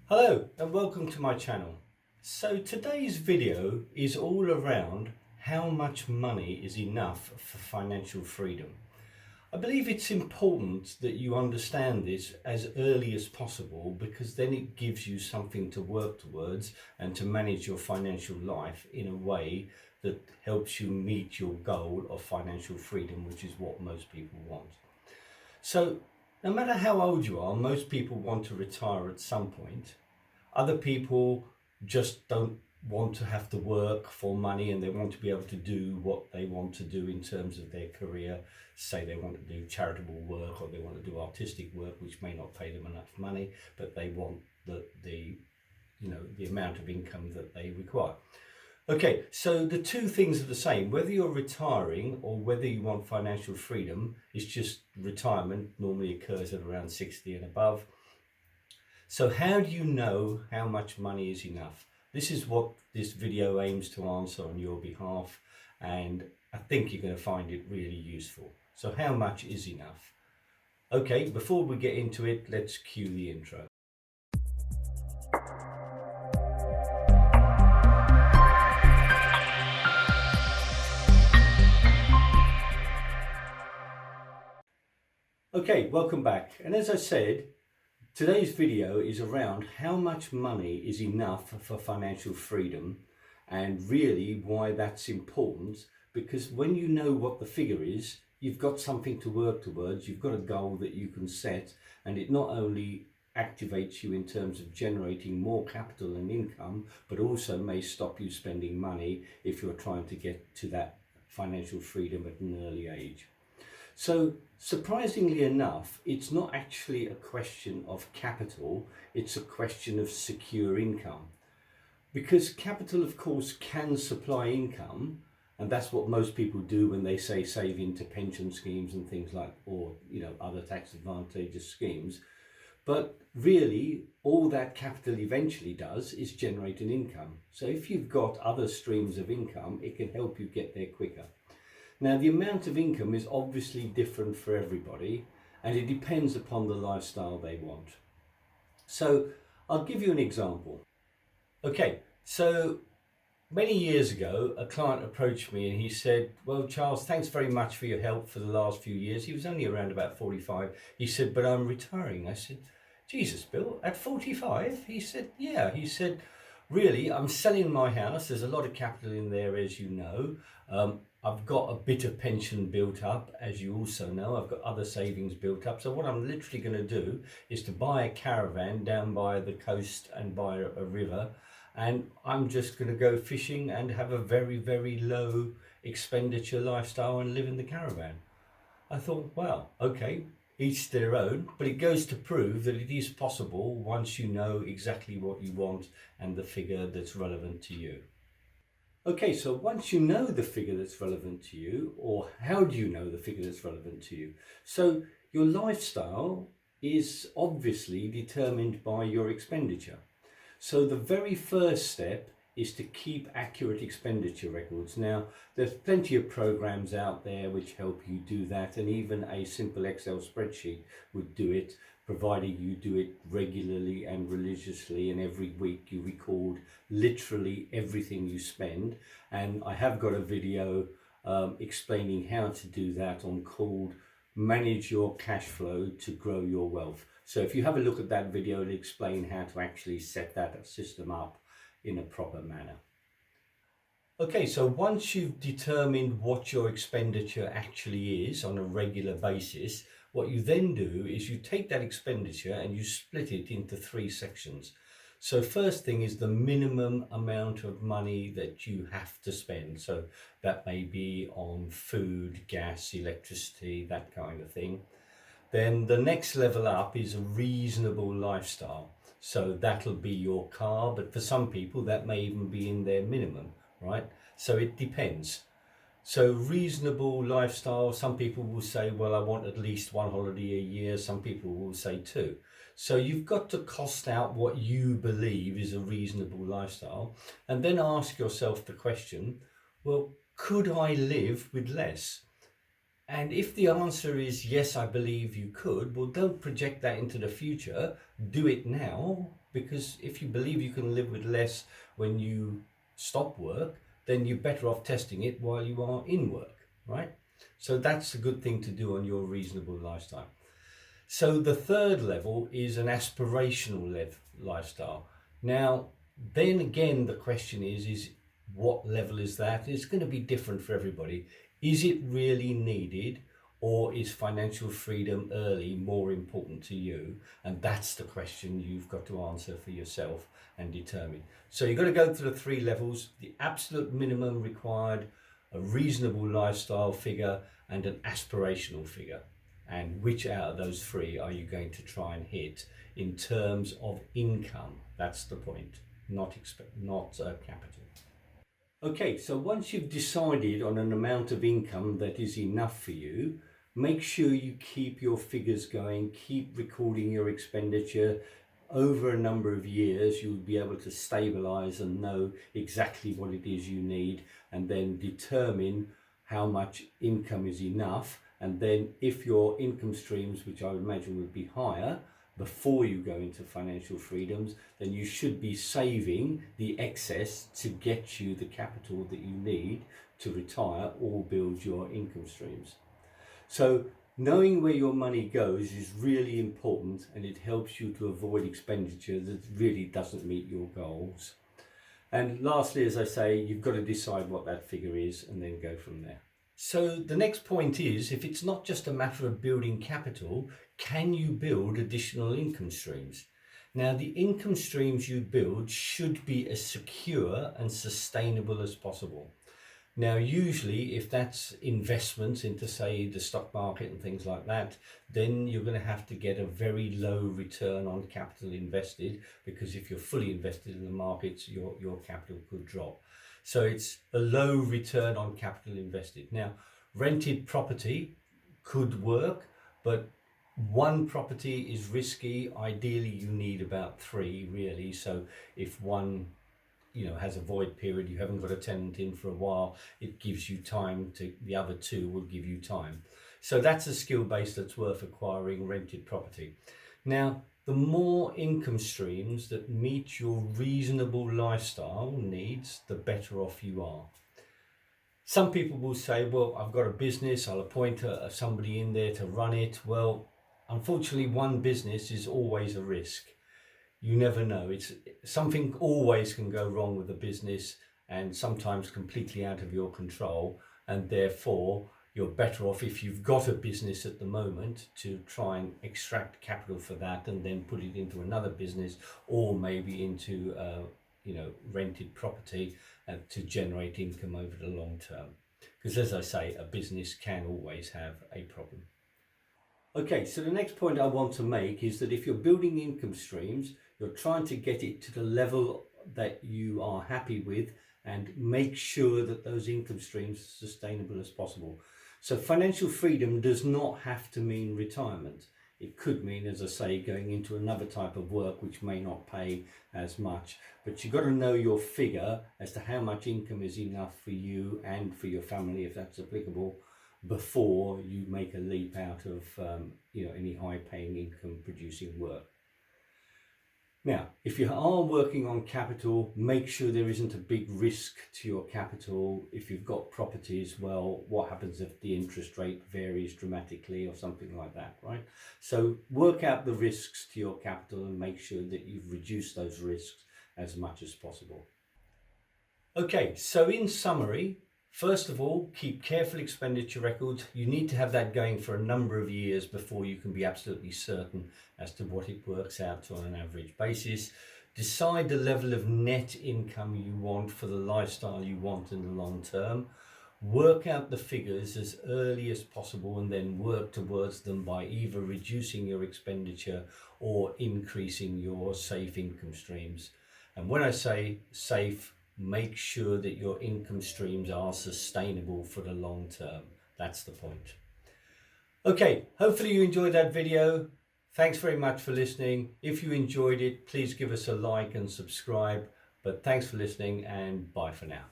Hello and welcome to my channel. So today's video is all around how much money is enough for financial freedom. I believe it's important that you understand this as early as possible because then it gives you something to work towards and to manage your financial life in a way that helps you meet your goal of financial freedom, which is what most people want. So no matter how old you are, most people want to retire at some point. Other people just don't want to have to work for money and they want to be able to do what they want to do in terms of their career. Say they want to do charitable work or they want to do artistic work, which may not pay them enough money, but they want the amount of income that they require. Okay, so the two things are the same. Whether you're retiring or whether you want financial freedom, it's just retirement normally occurs at around 60 and above. So how do you know how much money is enough? This is what this video aims to answer on your behalf, and I think you're going to find it really useful. So how much is enough? Okay, before we get into it, let's cue the intro. Okay, welcome back. And as I said, today's video is around how much money is enough for financial freedom and really why that's important, because when you know what the figure is, you've got something to work towards, you've got a goal that you can set, and it not only activates you in terms of generating more capital and income, but also may stop you spending money if you're trying to get to that financial freedom at an early age. So surprisingly enough, it's not actually a question of capital, it's a question of secure income. Because capital, of course, can supply income, and that's what most people do when they say save into pension schemes and things like, or other tax advantageous schemes. But really, all that capital eventually does is generate an income. So if you've got other streams of income, it can help you get there quicker. Now, the amount of income is obviously different for everybody, and it depends upon the lifestyle they want. So I'll give you an example. Okay, so many years ago, a client approached me and he said, well, Charles, thanks very much for your help for the last few years. He was only around about 45. He said, but I'm retiring. I said, Jesus, Bill, at 45? He said, yeah. He said, really, I'm selling my house. There's a lot of capital in there, as you know. I've got a bit of pension built up, as you also know. I've got other savings built up. So what I'm literally going to do is to buy a caravan down by the coast and by a river. And I'm just going to go fishing and have a very, very low expenditure lifestyle and live in the caravan. I thought, well, okay, each to their own, but it goes to prove that it is possible once you know exactly what you want and the figure that's relevant to you. Okay, so once you know the figure that's relevant to you, or how do you know the figure that's relevant to you? So your lifestyle is obviously determined by your expenditure. So the very first step is to keep accurate expenditure records. Now, there's plenty of programs out there which help you do that, and even a simple Excel spreadsheet would do it, provided you do it regularly and religiously, and every week you record literally everything you spend. And I have got a video explaining how to do that called Manage Your Cash Flow to Grow Your Wealth. So if you have a look at that video, it'll explain how to actually set that system up in a proper manner. Okay, so once you've determined what your expenditure actually is on a regular basis, what you then do is you take that expenditure and you split it into three sections. So first thing is the minimum amount of money that you have to spend. So that may be on food, gas, electricity, that kind of thing. Then the next level up is a reasonable lifestyle. So that'll be your car, but for some people that may even be in their minimum, right? So it depends. So reasonable lifestyle, some people will say, well, I want at least one holiday a year. Some people will say two. So you've got to cost out what you believe is a reasonable lifestyle, and then ask yourself the question, well, could I live with less? And if the answer is yes, I believe you could, well, don't project that into the future. Do it now, because if you believe you can live with less when you stop work, then you're better off testing it while you are in work, right? So that's a good thing to do on your reasonable lifestyle. So the third level is an aspirational lifestyle. Now, then again, the question is what level is that? It's going to be different for everybody. Is it really needed, or is financial freedom early more important to you? And that's the question you've got to answer for yourself and determine. So you've got to go through the 3 levels: the absolute minimum required, a reasonable lifestyle figure, and an aspirational figure. And which out of those 3 are you going to try and hit in terms of income? That's the point, not capital. Okay, so once you've decided on an amount of income that is enough for you, make sure you keep your figures going, keep recording your expenditure. Over a number of years, you'll be able to stabilize and know exactly what it is you need, and then determine how much income is enough. And then if your income streams, which I would imagine would be higher before you go into financial freedoms, then you should be saving the excess to get you the capital that you need to retire or build your income streams. So knowing where your money goes is really important, and it helps you to avoid expenditure that really doesn't meet your goals. And lastly, as I say, you've got to decide what that figure is and then go from there. So the next point is, if it's not just a matter of building capital, can you build additional income streams? Now, the income streams you build should be as secure and sustainable as possible. Now, usually, if that's investments into, say, the stock market and things like that, then you're going to have to get a very low return on capital invested, because if you're fully invested in the markets, your capital could drop. So it's a low return on capital invested. Now, rented property could work, but 1 property is risky. Ideally, you need about 3, really. So if one has a void period, you haven't got a tenant in for a while, it gives you time to, the other 2 will give you time. So that's a skill base that's worth acquiring, rented property. Now, the more income streams that meet your reasonable lifestyle needs, the better off you are. Some people will say, well, I've got a business, I'll appoint somebody in there to run it. Well, unfortunately, one business is always a risk. You never know. Something always can go wrong with a business, and sometimes completely out of your control, and therefore you're better off, if you've got a business at the moment, to try and extract capital for that and then put it into another business, or maybe into rented property to generate income over the long term. Because as I say, a business can always have a problem. Okay, so the next point I want to make is that if you're building income streams, you're trying to get it to the level that you are happy with, and make sure that those income streams are sustainable as possible. So financial freedom does not have to mean retirement. It could mean, as I say, going into another type of work which may not pay as much. But you've got to know your figure as to how much income is enough for you and for your family, if that's applicable, before you make a leap out of any high-paying income-producing work. Now, if you are working on capital, make sure there isn't a big risk to your capital. If you've got properties, well, what happens if the interest rate varies dramatically or something like that, right? So work out the risks to your capital and make sure that you've reduced those risks as much as possible. Okay, so in summary, first of all, keep careful expenditure records. You need to have that going for a number of years before you can be absolutely certain as to what it works out to on an average basis. Decide the level of net income you want for the lifestyle you want in the long term. Work out the figures as early as possible and then work towards them by either reducing your expenditure or increasing your safe income streams. And when I say safe, make sure that your income streams are sustainable for the long term. That's the point. Okay, hopefully you enjoyed that video. Thanks very much for listening. If you enjoyed it, please give us a like and subscribe. But thanks for listening, and bye for now.